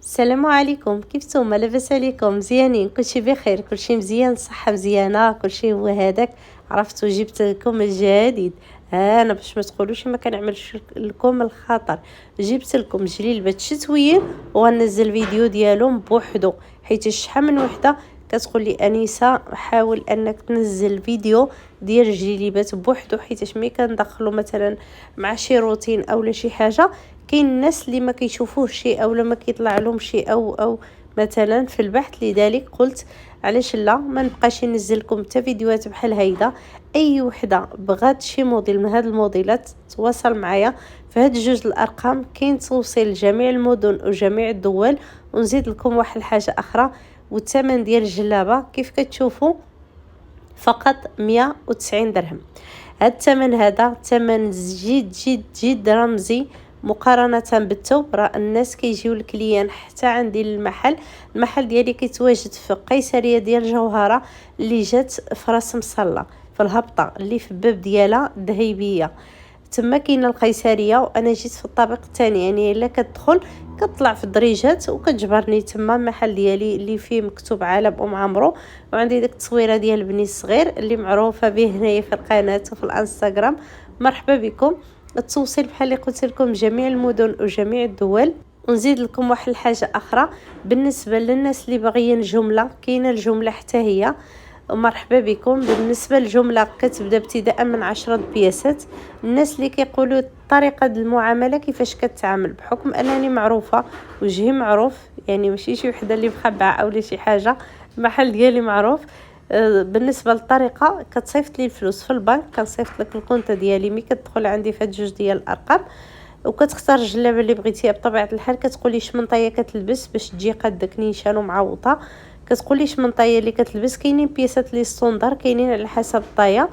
السلام عليكم، كيف نتوما؟ لاباس عليكم؟ مزيانين؟ كلشي بخير؟ كلشي مزيان؟ الصحه مزيانه؟ كلشي هو هذاك. عرفتوا جبت لكم الجديد. انا باش ما تقولوش ما كنعملش لكم الخطر. جبت لكم جليلبات شتويين وغنزل فيديو ديالهم بوحدو، حيت شحال من وحده كتقول لي انيسه حاول انك تنزل فيديو ديال الجليبات بوحدو، حيت ملي كندخلوا مثلا مع شي روتين اولا شي حاجه كاين الناس اللي ما كيشوفوه شيء او ما كيطلع لهم شيء او مثلا في البحث. لذلك قلت علاش لا ما نبقاش ننزل لكم حتى فيديوهات بحال هيدا. اي وحده بغات شي موديل من هاد الموديلات تواصل معايا في هاد جوج الارقام، كاين توصيل لجميع المدن وجميع الدول. ونزيد لكم واحد الحاجه اخرى، والثمن ديال الجلابه كيف كتشوفوا فقط 190 درهم. هاد الثمن هذا ثمن جد جد جد رمزي مقارنة بالثوب. راه الناس كيجيو الكليان حتى عندي المحل ديالي كيتواجد في قيصرية ديال جوهرة اللي جات في راس مصلى في الهبطة اللي في الباب ديالها ذهيبية. تما كاينه القيصريه وانا جيت في الطابق الثاني، يعني الا كتدخل كطلع في الدريجات وكتجبرني تما المحل ديالي اللي فيه مكتوب عالم عمرو. وعندي ديك التصويره ديال بني الصغير اللي معروفه به هنايا في القناه وفي الانستغرام. مرحبا بكم. التوصيل بحال اللي قلت لكم جميع المدن وجميع الدول. ونزيد لكم واحد الحاجه اخرى بالنسبه للناس اللي باغيين جمله، كاينه الجمله حتى هي. مرحبا بكم. بالنسبه للجمله كتبدا ابتداء من 10 بياسات. الناس اللي كيقولوا طريقه المعامله كيفاش كتعامل، بحكم انني معروفه وجهي معروف، يعني ماشي شي وحده اللي مخبعه او شي حاجه، المحل ديالي معروف. بالنسبه للطريقه كتصيفط لي الفلوس في البنك، كنصيفط لك الكونت ديالي ملي كتدخل عندي في هاد جوج ديال الارقام، وكتختار الجلابه اللي بغيتيها. بطبيعه الحال كتقولي شمن طايه كتلبس باش تجي قدك نيشان ومعوطه. كتقولي شمن طايه اللي كتلبس، كاينين بياسات لي ستوندار كاينين على حسب الطايه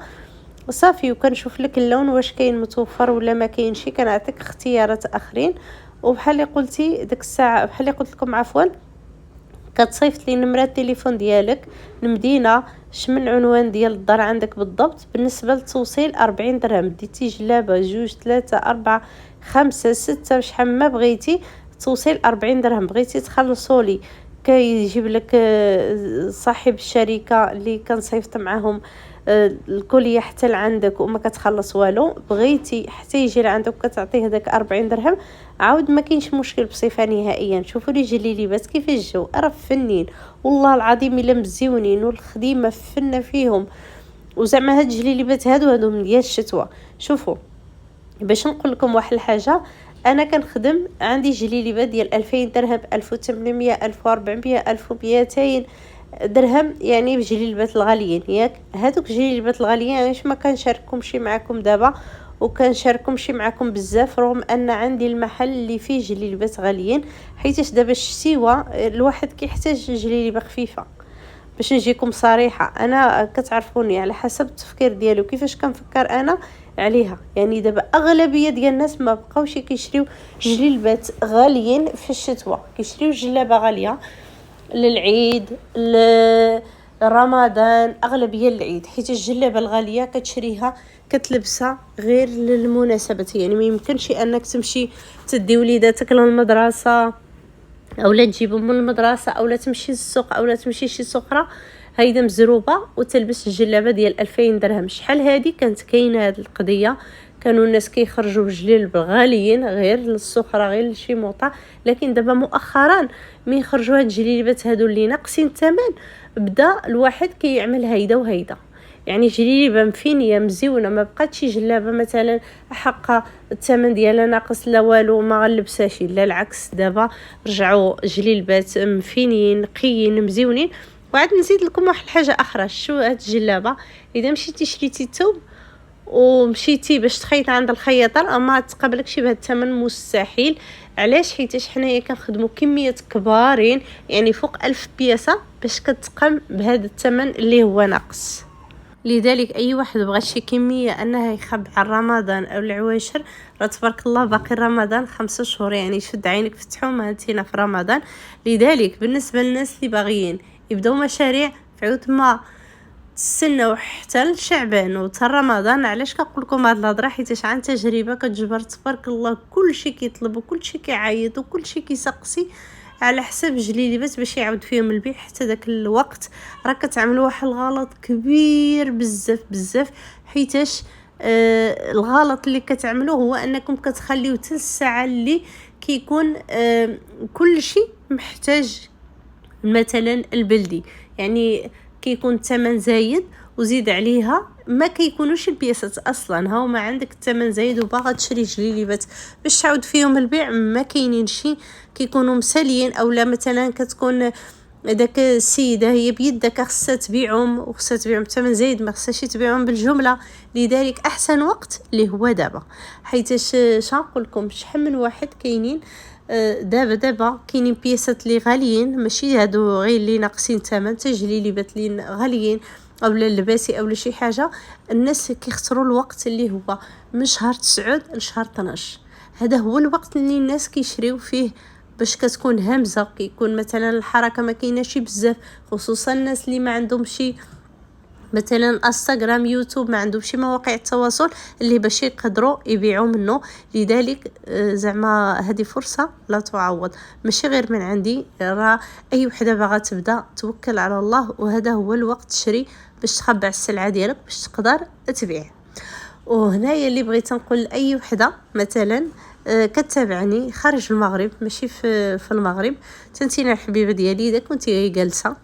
صافي. وكنشوف لك اللون واش كاين متوفر ولا ما كاينش، كنعطيك اختيارات اخرين. وبحال اللي قلتي ديك الساعه، بحال اللي قلت لكم عفوا، كتصيفط لي نمره التليفون ديالك، المدينه، شمن العنوان ديال الدار عندك بالضبط. بالنسبه للتوصيل 40 درهم. ديتي جلابه جوج 3 4 5 6 شحال ما بغيتي، توصيل 40 درهم. بغيتي تخلصوا لي كيجيب لك صاحب الشركه اللي كنصيفط معاهم الكليه حتى لعندك وما كتخلص والو. بغيتي حتى يجي لعندك وكتعطيه هذاك 40 درهم، عاود ما كاينش مشكل بصفه نهائيا. شوفوا لي جليليبات كيف الجو، راه فنين والله العظيم الا مزيونين والخديمه فنه فيهم. وزعما هاد الجليليبات هادو من ديال الشتوى. شوفوا باش نقول لكم واحد الحاجه، انا كنخدم عندي جليليبات ديال 2000 درهم، 1800، 1400، 1200 درهم، يعني بجليلبات الغاليين ياك. هذوك جليلبات الغاليين علاش ما كنشارككمش معكم دابا وكنشارككمش معكم بزاف، رغم ان عندي المحل اللي فيه جليلبات غاليين، حيت دابا الشتيوه الواحد كيحتاج جليلبه خفيفه. باش نجيكم صريحه، انا كتعرفوني على حسب التفكير ديالي وكيفاش كنفكر انا عليها. يعني دابا اغلبيه ديال الناس ما بقاوش كيشريو جليلبات غاليين في الشتوى، كيشريو جلابه غاليه للعيد لرمضان، اغلبيه للعيد، حيت الجلابه الغاليه كتشريها كتلبسها غير للمناسبات. يعني ما يمكنش انك تمشي تدي وليداتك للمدرسه اولا تجيبهم من المدرسه اولا تمشي للسوق اولا تمشي شي سخره هيدا مزروبه وتلبس الجلابه ديال 2000 درهم. شحال هذه كانت كاينه هذه القضيه، كانوا الناس كيخرجوا بجليل غاليين غير للسخره غير لشي موطه. لكن دابا مؤخرا ملي خرجوا هاد الجليبات هادو اللي ناقصين الثمن، بدا الواحد كيعمل هيدا وهيدا. يعني جليبه مفينيه مزيونه، ما بقاتش جلابه مثلا حق الثمن ديالها ناقص لا والو ما غنلبسهاش، لا العكس. دابا رجعوا جليبات مفينين نقيين مزيونين. وعاد نزيد لكم واحد الحاجه اخرى، شو هاد الجلابه اذا مشيتي شريتي الثوب ومشيتي باش تخيط عند الخياطه ما تقابلكش بهذا الثمن، مستحيل. علاش؟ حيت حنايا كنخدموا كميات كبارين، يعني فوق 1000 بياسه باش كتقام بهذا الثمن اللي هو ناقص. لذلك اي واحد بغى شي كميه انها يخبع رمضان او العواشر، راه تبارك الله باقي رمضان 5 شهور، يعني شد عينك فتحوا هانتينا في رمضان. لذلك بالنسبه للناس اللي باغيين يبداو مشاريع فعود ما تستناو حتى لشعبان وتا رمضان. علاش كنقول لكم هاد الهضره؟ حيت عن تجربه كتجبر تبارك الله كلشي كيطلب وكلشي كيعيط وكلشي كيسقسي على حسب جليليبات باش يعاود فيهم البيع. حتى داك الوقت راه كتعملوا واحد الغلط كبير بزاف بزاف، حيتاش الغلط اللي كتعملوه هو انكم كتخليو حتى الساعه اللي كيكون كل شيء محتاج مثلا البلدي، يعني كيكون الثمن زايد وزيد عليها ما كيكونوش البياسات اصلا. هاو ما عندك الثمن زايد وباغا تشري جليليبات باش تعاود فيهم البيع، ما كاينين شي كيكونوا مساليين. اولا مثلا كتكون داك السيده هي بيدك خصها تبيعهم وخصها تبيعهم بثمن زايد، ما خصهاش تبيعهم بالجمله. لذلك احسن وقت اللي هو دابا، حيتاش شنقول لكم شحال من واحد كاينين دابا كاينين بياسات اللي غاليين، ماشي هادو غير اللي ناقصين الثمن، تجليليبات اللي غاليين اولا اللباسي اولا شي حاجه. الناس كيختاروا الوقت اللي هو من شهر 9 لشهر 12، هذا هو الوقت اللي الناس كيشريو فيه باش كتكون همزه، كيكون مثلا الحركه ما كايناش بزاف، خصوصا الناس اللي ما عندهم شي مثلا انستغرام يوتيوب، ما عندهم شي مواقع التواصل اللي باش يقدروا يبيعوا منه. لذلك زعما هذه فرصه لا تعوض، ماشي غير من عندي، راه اي وحده باغا تبدا توكل على الله، وهذا هو الوقت تشري باش تخبع السلعه ديالك باش تقدر تبيع. وهنايا اللي بغيت نقول لاي وحده مثلا كتابعني خارج المغرب، ماشي في المغرب، تنتينا الحبيبه ديالي اذا كنتي جالسه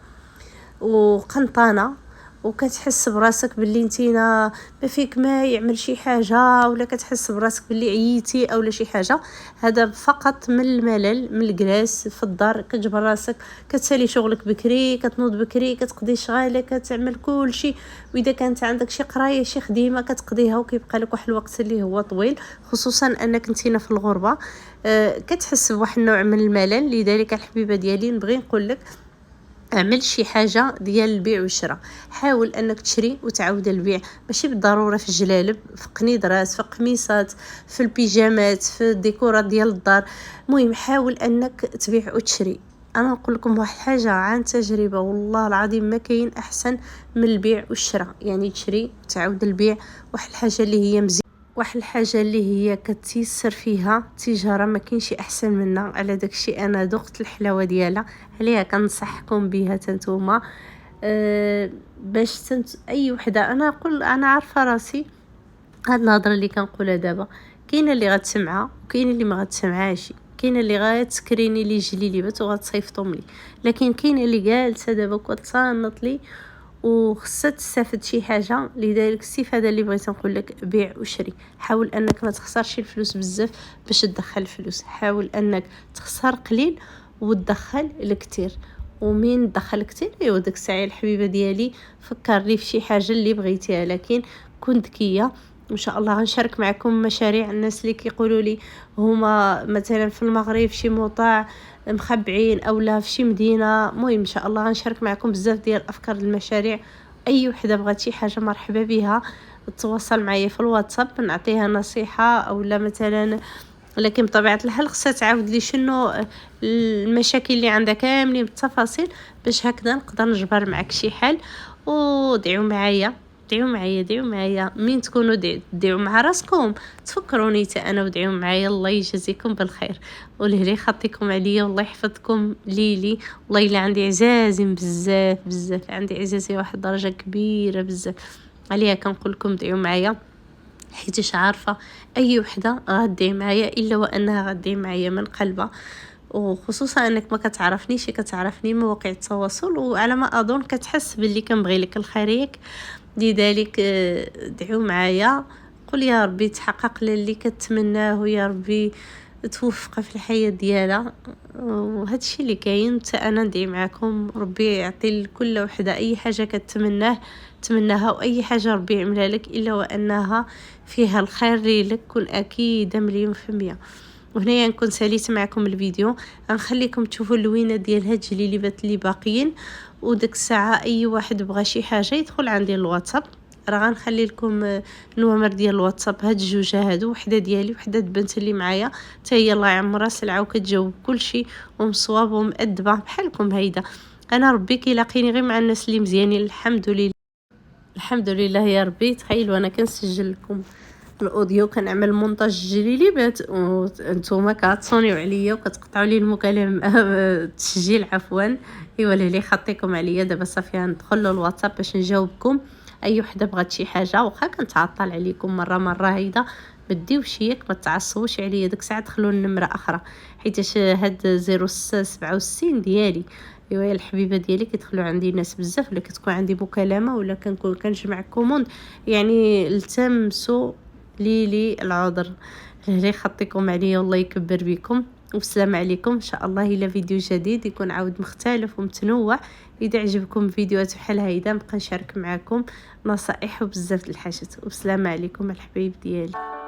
وقنطانه وكتحس براسك باللي نتينا ما فيك ما يعمل شي حاجه، ولا كتحس براسك باللي عييتي اولا شي حاجه، هذا فقط من الملل، من الجلاس في الدار. كتجبر راسك كتسالي شغلك بكري، كتنوض بكري، كتقضي شغالك، كتعمل كل شيء. واذا كانت عندك شي قرايه شي خديمه كتقضيها، وكيبقى لك واحد الوقت اللي هو طويل، خصوصا انك نتينا في الغربه كتحس بواحد النوع من الملل. لذلك الحبيبه ديالي نبغي نقول لك اعمل شي حاجه ديال البيع والشراء، حاول انك تشري وتعاود البيع، ماشي بالضروره في الجلالب، في قنيدرات، في قميصات، في البيجامات، في الديكورات ديال الدار. المهم حاول انك تبيع وتشري. انا نقول لكم واحد حاجه عن تجربه، والله العظيم ما كاين احسن من البيع والشراء، يعني تشري وتعاود البيع. واحد الحاجه اللي هي واحد الحاجه اللي هي كتيسر فيها تجاره ما كاينش احسن منها. على داكشي انا ذقت الحلاوه ديالها، عليها كنصحكم بها نتوما. باش اي وحده، انا نقول انا عارفه راسي هاد الهضره اللي كنقولها دابا، كاينه اللي غتسمعها وكاينه اللي ما غتسمعهاش، كاينه اللي غتسكريني لي جليليبات وغتصيفطهم لي، لكن كاينه اللي جالسه دابا كتصنت لي وخصها تستافد شي حاجه. لذلك الاستفاده اللي بغيت نقول لك بيع وشري، حاول انك ما تخسرش الفلوس بزاف باش تدخل الفلوس، حاول انك تخسر قليل وتدخل الكثير. ومين دخل كثير ايوا داك الساعه الحبيبه ديالي فكرني في شي حاجه اللي بغيتيها، لكن كن ذكيه. ان شاء الله غنشارك معكم مشاريع الناس اللي كيقولوا لي هما مثلا في المغرب شي مطاع مخبعين اولا في شي مدينه. المهم ان شاء الله غنشارك معكم بزاف ديال افكار المشاريع. اي وحده بغات شي حاجه مرحبا بها تتواصل معايا في الواتساب نعطيها نصيحه اولا مثلا، لكن بطبيعه الحال خصها تعاود لي شنو المشاكل اللي عندها كاملين بالتفاصيل باش هكذا نقدر نجبر معك شي حل. ودعوا معايا دعوا معايا من تكونوا دعوا مع راسكم تفكروني حتى انا ودعوا معايا. الله يجازيكم بالخير ولهلي يخطيكم عليا والله يحفظكم ليلي. والله الا عندي عزازم بزاف بزاف، عندي عزازي واحد درجه كبيره بزاف، عليها كنقول لكم دعوا معايا، حيتاش عارفه اي وحده غادي معايا الا وانها غادي معايا من قلبها. وخصوصا انك ما كتعرفنيش، كتعرفني مواقع التواصل، وعلى ما اظن كتحس باللي كنبغي لك الخيريك. لذلك دعوا معايا، قل يا ربي تحقق للي كتمناه، ويا ربي توفق في الحياه ديالها. وهذا الشيء اللي كاين، حتى انا ندعي معكم ربي يعطي لكل وحده اي حاجه تمناها، واي حاجه ربي يعملها لك الا وانها فيها الخير لك، كن اكيد 100%. وهنايا نكون ساليت معكم الفيديو، غنخليكم تشوفوا اللوينه ديال هاد الجليليبات اللي باقيين. وديك الساعه اي واحد بغى شي حاجه يدخل عندي الواتساب، راه غنخلي لكم النوامر ديال الواتساب، هاد الجوجه هادو، وحده ديالي وحده البنت اللي معايا حتى هي الله يعمرها سلعه وكتجاوب كلشي ومصوابه ومؤدبه بحالكم. هيدا انا ربي كيلاقيني غير مع الناس اللي مزيانين، الحمد لله. الحمد لله يا ربي. تخيلوا انا كنسجل لكم الاوديو، كنعمل مونتاج جليليبات وانتوما كتصونيو عليا وكتقطعوا لي المكالمه التسجيل عفوا. ايوا اللي خطيكم عليا دابا صافي ندخل للواتساب باش نجاوبكم. اي وحده بغات شي حاجه واخا كنتعطل عليكم مره هيدا ما ديوش ياك، ما تعصبوش عليا ديك الساعه دخلوا النمره اخرى حيتاش هاد 0667 ديالي. ايوا يا الحبيبه ديالي كيدخلوا عندي ناس بزاف ولا كتكون عندي مكالمه ولا كنكون كنجمع كوموند، يعني التمسوا لي العذر. اللي خطيكم عليا والله يكبر بكم. والسلام عليكم ان شاء الله الى فيديو جديد يكون عاود مختلف ومتنوع. اذا عجبكم فيديوهات بحال هيدا نبقى نشارك معكم نصائح وبزاف د الحاجات. والسلام عليكم الحبايب ديالي.